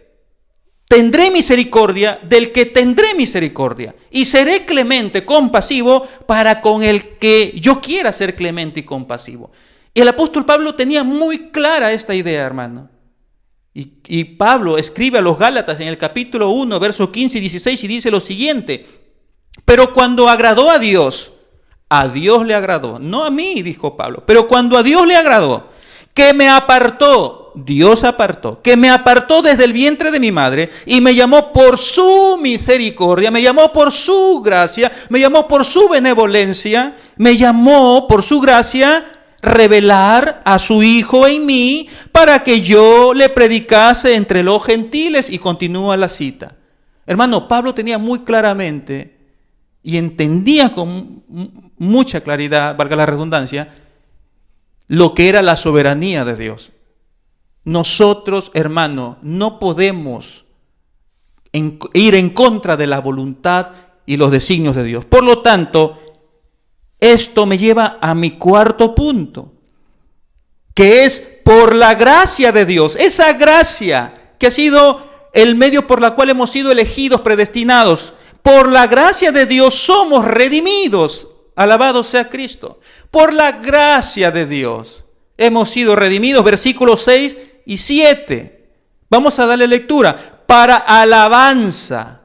Tendré misericordia del que tendré misericordia, y seré clemente, compasivo, para con el que yo quiera ser clemente y compasivo. Y el apóstol Pablo tenía muy clara esta idea, hermano. Y Pablo escribe a los Gálatas en el capítulo 1, versos 15 y 16, y dice lo siguiente: pero cuando agradó a Dios le agradó, no a mí, dijo Pablo, pero cuando a Dios le agradó, que me apartó, Dios apartó, que me apartó desde el vientre de mi madre y me llamó por su misericordia, me llamó por su gracia, me llamó por su benevolencia, me llamó por su gracia, revelar a su Hijo en mí para que yo le predicase entre los gentiles. Y continúa la cita. Hermano, Pablo tenía muy claramente y entendía con mucha claridad, valga la redundancia, lo que era la soberanía de Dios. Nosotros, hermano, no podemos ir en contra de la voluntad y los designios de Dios. Por lo tanto, esto me lleva a mi cuarto punto, que es por la gracia de Dios. Esa gracia que ha sido el medio por la cual hemos sido elegidos, predestinados. Por la gracia de Dios somos redimidos. Alabado sea Cristo. Por la gracia de Dios hemos sido redimidos. Versículos 6 y 7. Vamos a darle lectura. Para alabanza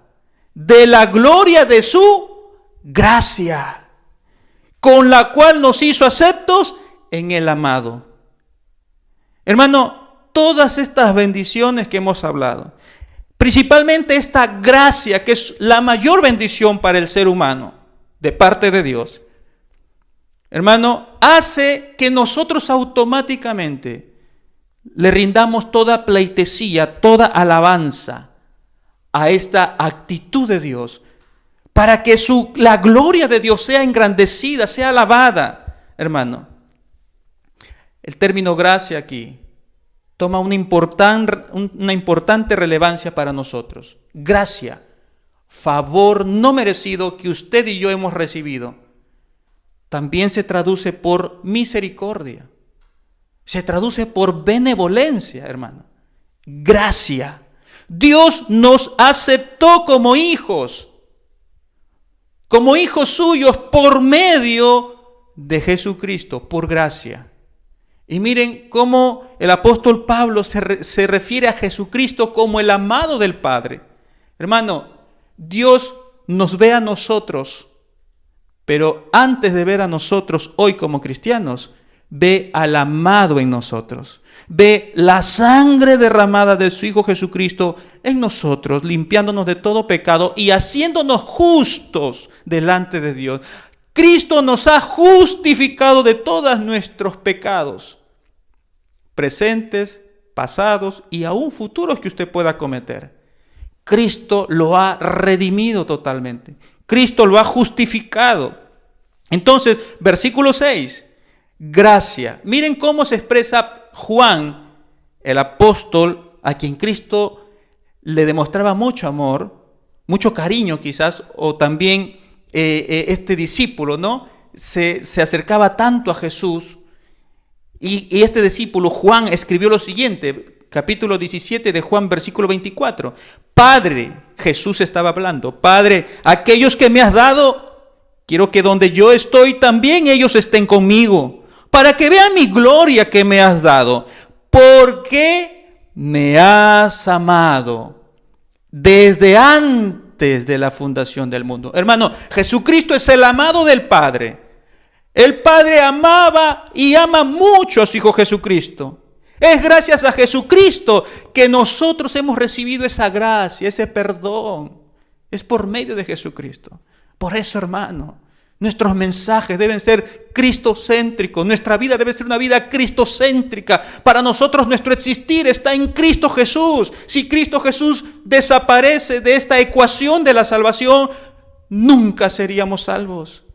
de la gloria de su gracia, con la cual nos hizo aceptos en el amado. Hermano, todas estas bendiciones que hemos hablado, principalmente esta gracia que es la mayor bendición para el ser humano de parte de Dios, hermano, hace que nosotros automáticamente le rindamos toda pleitesía, toda alabanza a esta actitud de Dios, para que la gloria de Dios sea engrandecida, sea alabada, hermano. El término gracia aquí toma una importante relevancia para nosotros. Gracia, favor no merecido que usted y yo hemos recibido, también se traduce por misericordia. Se traduce por benevolencia, hermano. Gracia. Dios nos aceptó como hijos suyos por medio de Jesucristo, por gracia. Y miren cómo el apóstol Pablo se refiere a Jesucristo como el amado del Padre. Hermano, Dios nos ve a nosotros, pero antes de ver a nosotros hoy como cristianos, ve al amado en nosotros. Ve la sangre derramada de su Hijo Jesucristo en nosotros, limpiándonos de todo pecado y haciéndonos justos delante de Dios. Cristo nos ha justificado de todos nuestros pecados, presentes, pasados y aún futuros que usted pueda cometer. Cristo lo ha redimido totalmente. Cristo lo ha justificado. Entonces, versículo 6, gracia. Miren cómo se expresa Juan, el apóstol, a quien Cristo le demostraba mucho amor, mucho cariño quizás, o también este discípulo, ¿no? Se acercaba tanto a Jesús, y este discípulo, Juan, escribió lo siguiente, capítulo 17 de Juan, versículo 24. Padre, Jesús estaba hablando, Padre, aquellos que me has dado, quiero que donde yo estoy también ellos estén conmigo, para que vean mi gloria que me has dado, porque me has amado desde antes de la fundación del mundo. Hermano, Jesucristo es el amado del Padre. El Padre amaba y ama mucho a su Hijo Jesucristo. Es gracias a Jesucristo que nosotros hemos recibido esa gracia, ese perdón. Es por medio de Jesucristo. Por eso, hermano, nuestros mensajes deben ser cristocéntricos. Nuestra vida debe ser una vida cristocéntrica. Para nosotros nuestro existir está en Cristo Jesús. Si Cristo Jesús desaparece de esta ecuación de la salvación, nunca seríamos salvos.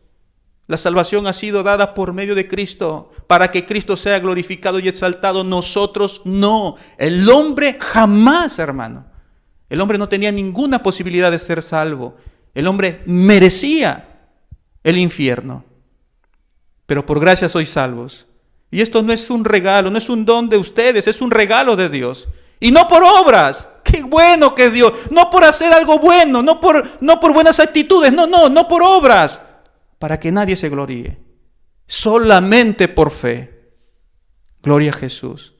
La salvación ha sido dada por medio de Cristo, para que Cristo sea glorificado y exaltado. Nosotros no. El hombre jamás, hermano. El hombre no tenía ninguna posibilidad de ser salvo. El hombre merecía el infierno. Pero por gracia sois salvos. Y esto no es un regalo, no es un don de ustedes, es un regalo de Dios. Y no por obras. Qué bueno que es Dios. No por hacer algo bueno, no por buenas actitudes, no por obras, para que nadie se gloríe. Solamente por fe. Gloria a Jesús.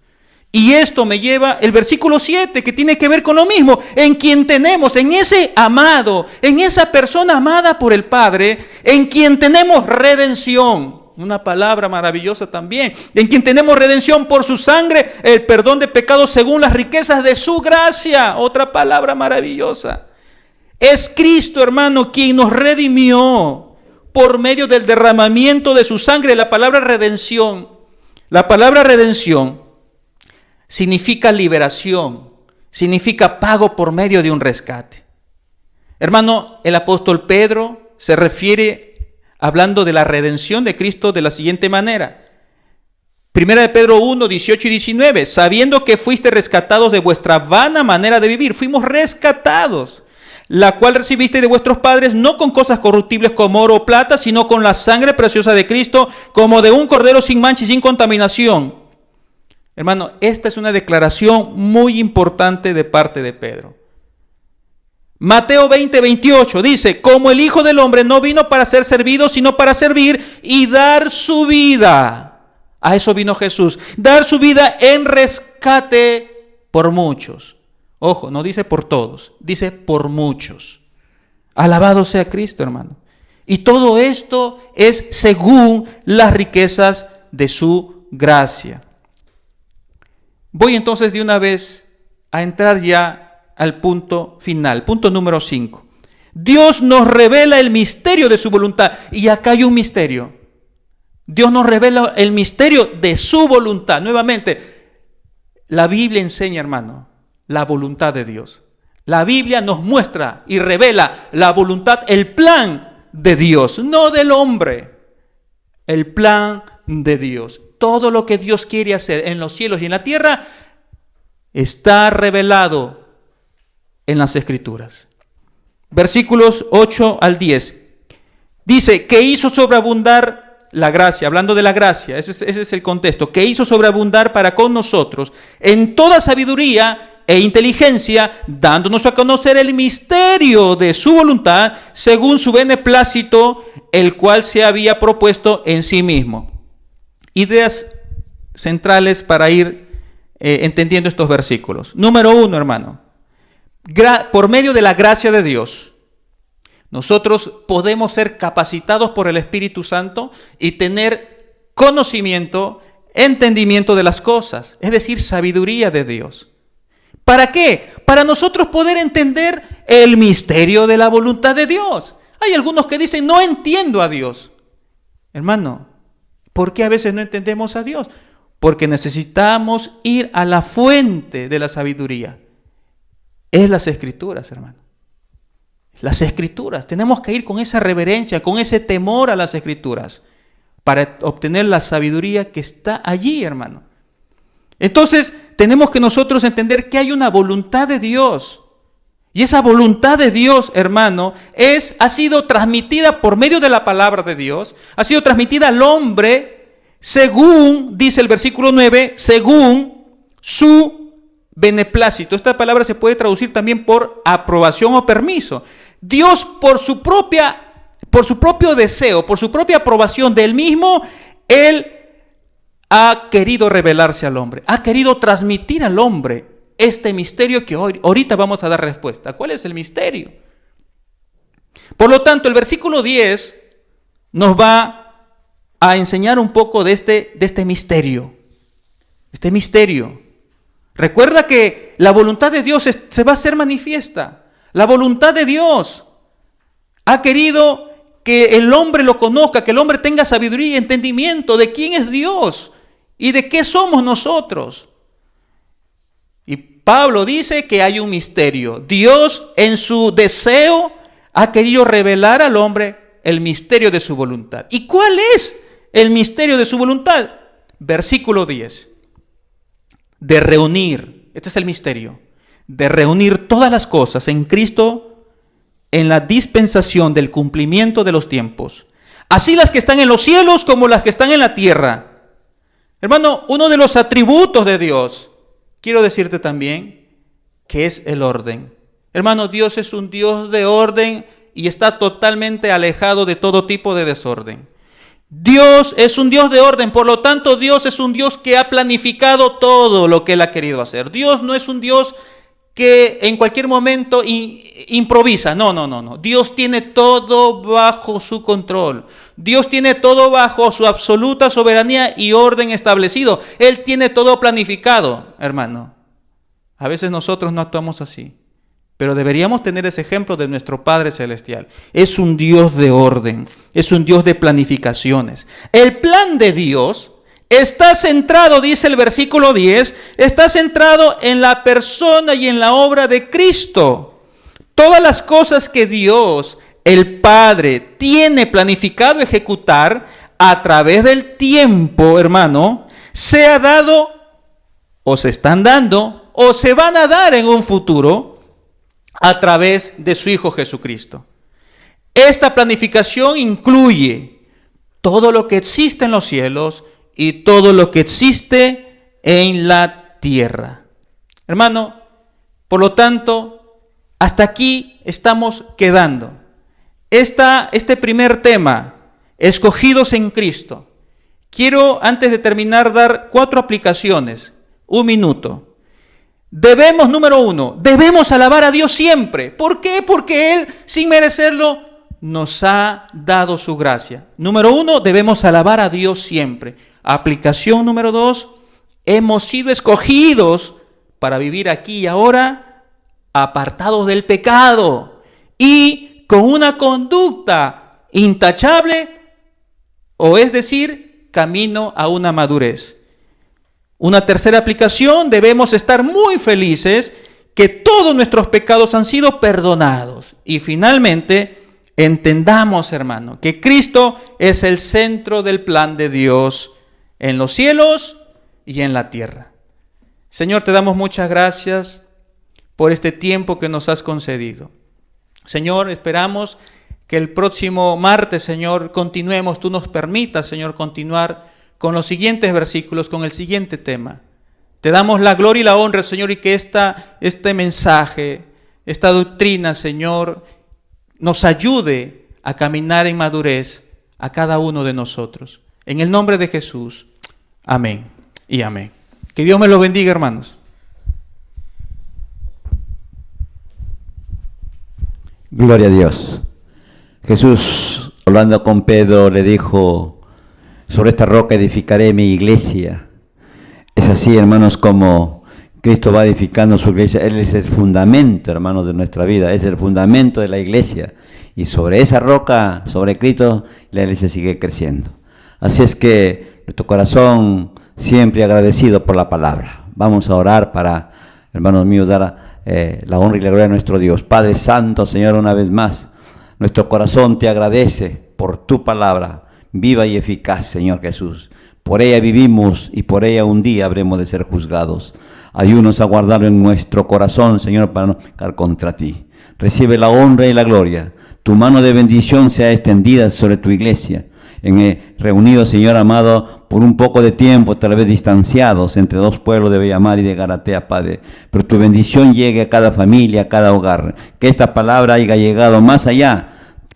Y esto me lleva el versículo 7, que tiene que ver con lo mismo. En quien tenemos, en ese amado, en esa persona amada por el Padre, en quien tenemos redención. Una palabra maravillosa también. En quien tenemos redención por su sangre, el perdón de pecados según las riquezas de su gracia. Otra palabra maravillosa. Es Cristo, hermano, quien nos redimió por medio del derramamiento de su sangre. La palabra redención La palabra redención significa liberación, significa pago por medio de un rescate. Hermano, el apóstol Pedro se refiere, hablando de la redención de Cristo, de la siguiente manera. Primera de Pedro 1, 18 y 19, sabiendo que fuiste rescatados de vuestra vana manera de vivir, fuimos rescatados, la cual recibiste de vuestros padres, no con cosas corruptibles como oro o plata, sino con la sangre preciosa de Cristo, como de un cordero sin mancha y sin contaminación. Hermano, esta es una declaración muy importante de parte de Pedro. Mateo 20, 28 dice, como el Hijo del Hombre no vino para ser servido, sino para servir y dar su vida. A eso vino Jesús, dar su vida en rescate por muchos. Ojo, no dice por todos, dice por muchos. Alabado sea Cristo, hermano. Y todo esto es según las riquezas de su gracia. Voy entonces de una vez a entrar ya al punto final, punto número 5. Dios nos revela el misterio de su voluntad. Y acá hay un misterio. Dios nos revela el misterio de su voluntad. Nuevamente, la Biblia enseña, hermano, la voluntad de Dios. La Biblia nos muestra y revela la voluntad, el plan de Dios, no del hombre. El plan de Dios. Todo lo que Dios quiere hacer en los cielos y en la tierra está revelado en las Escrituras. Versículos 8 al 10. Dice que hizo sobreabundar la gracia, hablando de la gracia, ese es el contexto, que hizo sobreabundar para con nosotros en toda sabiduría e inteligencia, dándonos a conocer el misterio de su voluntad, según su beneplácito, el cual se había propuesto en sí mismo. Ideas centrales para ir entendiendo estos versículos. Número 1, hermano. Por medio de la gracia de Dios, nosotros podemos ser capacitados por el Espíritu Santo y tener conocimiento, entendimiento de las cosas, es decir, sabiduría de Dios. ¿Para qué? Para nosotros poder entender el misterio de la voluntad de Dios. Hay algunos que dicen, no entiendo a Dios. Hermano, ¿por qué a veces no entendemos a Dios? Porque necesitamos ir a la fuente de la sabiduría. Es las Escrituras, hermano. Las Escrituras. Tenemos que ir con esa reverencia, con ese temor a las Escrituras, para obtener la sabiduría que está allí, hermano. Entonces, tenemos que nosotros entender que hay una voluntad de Dios. Y esa voluntad de Dios, hermano, ha sido transmitida por medio de la palabra de Dios, ha sido transmitida al hombre según, dice el versículo 9, según su beneplácito. Esta palabra se puede traducir también por aprobación o permiso. Dios por su propio deseo, por su propia aprobación del mismo, Él ha querido revelarse al hombre, ha querido transmitir al hombre este misterio que ahorita vamos a dar respuesta. ¿Cuál es el misterio? Por lo tanto, el versículo 10 nos va a enseñar un poco de este misterio. Este misterio. Recuerda que la voluntad de Dios se va a hacer manifiesta. La voluntad de Dios ha querido que el hombre lo conozca, que el hombre tenga sabiduría y entendimiento de quién es Dios y de qué somos nosotros. Y Pablo dice que hay un misterio. Dios en su deseo ha querido revelar al hombre el misterio de su voluntad. ¿Y cuál es el misterio de su voluntad? Versículo 10. De reunir, este es el misterio, de reunir todas las cosas en Cristo en la dispensación del cumplimiento de los tiempos, así las que están en los cielos como las que están en la tierra. Hermano, uno de los atributos de Dios, quiero decirte también, que es el orden. Hermano, Dios es un Dios de orden y está totalmente alejado de todo tipo de desorden. Dios es un Dios de orden, por lo tanto Dios es un Dios que ha planificado todo lo que Él ha querido hacer. Dios no es un Dios que en cualquier momento improvisa, no. Dios tiene todo bajo su control. Dios tiene todo bajo su absoluta soberanía y orden establecido. Él tiene todo planificado, hermano. A veces nosotros no actuamos así, pero deberíamos tener ese ejemplo de nuestro Padre Celestial. Es un Dios de orden, es un Dios de planificaciones. El plan de Dios está centrado, dice el versículo 10, está centrado en la persona y en la obra de Cristo. Todas las cosas que Dios, el Padre, tiene planificado ejecutar a través del tiempo, hermano, se ha dado o se están dando o se van a dar en un futuro a través de su Hijo Jesucristo. Esta planificación incluye todo lo que existe en los cielos y todo lo que existe en la tierra. Hermano, por lo tanto, hasta aquí estamos quedando. Este primer tema, escogidos en Cristo. Quiero, antes de terminar, dar 4 aplicaciones. 1 minuto. Debemos, número 1, debemos alabar a Dios siempre. ¿Por qué? Porque Él, sin merecerlo, nos ha dado su gracia. Número 1, debemos alabar a Dios siempre. Aplicación número 2, hemos sido escogidos para vivir aquí y ahora, apartados del pecado y con una conducta intachable, o es decir, camino a una madurez. Una tercera aplicación, debemos estar muy felices que todos nuestros pecados han sido perdonados. Y finalmente, entendamos, hermano, que Cristo es el centro del plan de Dios en los cielos y en la tierra. Señor, te damos muchas gracias por este tiempo que nos has concedido. Señor, esperamos que el próximo martes, Señor, continuemos, tú nos permitas, Señor, continuar con los siguientes versículos, con el siguiente tema. Te damos la gloria y la honra, Señor, y que este mensaje, esta doctrina, Señor, nos ayude a caminar en madurez a cada uno de nosotros. En el nombre de Jesús. Amén y amén. Que Dios me lo bendiga, hermanos. Gloria a Dios. Jesús, hablando con Pedro, le dijo: sobre esta roca edificaré mi iglesia. Es así, hermanos, como Cristo va edificando su iglesia. Él es el fundamento, hermanos, de nuestra vida. Es el fundamento de la iglesia. Y sobre esa roca, sobre Cristo, la iglesia sigue creciendo. Así es que nuestro corazón siempre agradecido por la palabra. Vamos a orar para, hermanos míos, dar la honra y la gloria a nuestro Dios. Padre Santo, Señor, una vez más, nuestro corazón te agradece por tu palabra viva y eficaz, Señor Jesús. Por ella vivimos y por ella un día habremos de ser juzgados. Ayúdanos a guardarlo en nuestro corazón, Señor, para no pecar contra ti. Recibe la honra y la gloria. Tu mano de bendición sea extendida sobre tu iglesia. Reunidos, Señor amado, por un poco de tiempo, tal vez distanciados entre dos pueblos de Bellamar y de Garatea, Padre. Pero tu bendición llegue a cada familia, a cada hogar. Que esta palabra haya llegado más allá,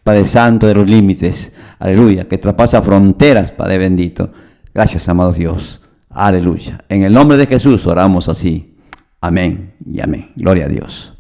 Padre Santo, de los límites. Aleluya, que traspasa fronteras, Padre bendito. Gracias, amado Dios. Aleluya. En el nombre de Jesús oramos así. Amén y amén. Gloria a Dios.